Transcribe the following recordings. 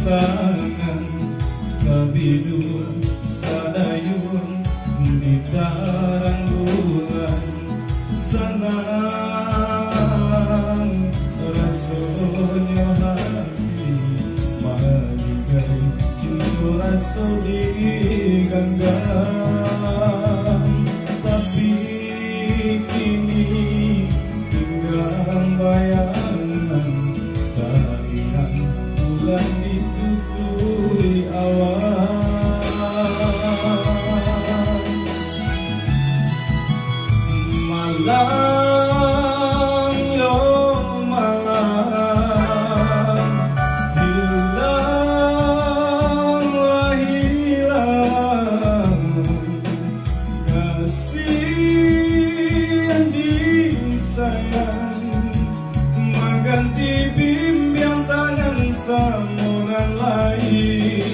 tangan sabidun sadayun di tarang bulan sanang rasanya hati maligai cinta rasa digenggam tapi kini tinggal bayangan salinan bulan dituturi awan malam yo malam hilang kasih yang disayang mengganti bimbang tangan sambungan lain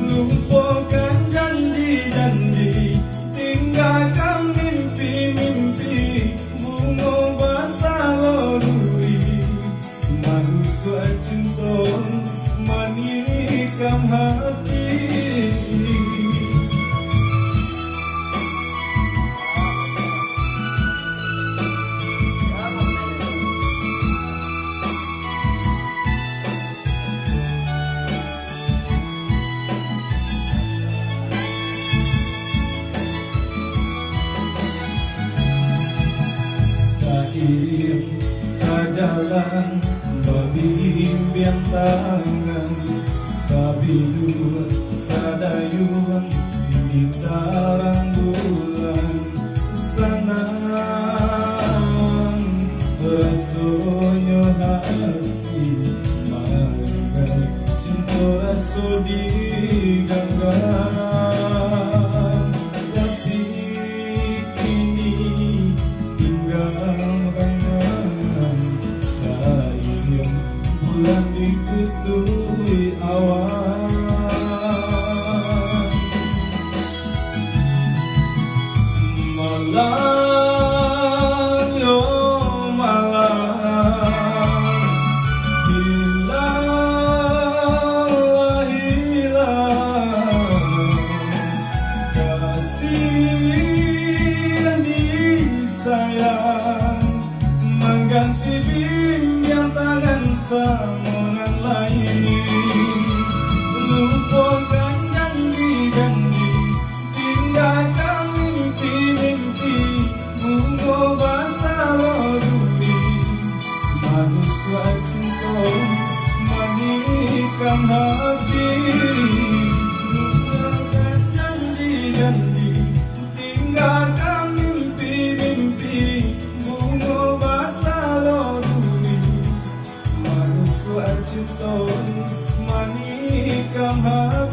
lupakan janji-janji tinggalkan mimpi-mimpi bunga basah lorui manusia cinta manikam hati sajalan berbimbang tangan sabidun sadayun di tarang bulan sanang rasanya hati maligai cinta rasa digenggam tapi kini tinggal bulan dituturi awan malam yo malam hilang kasih yang disayang mengganti bimbang tangan sambungan lain lupakan janji-janji tinggalkan mimpi-mimpi bunga basah lorui manusia cinta manikam hati lupakan janji-janji tinggalkan mimpi-mimpi bunga basah lorui cinta manikam hati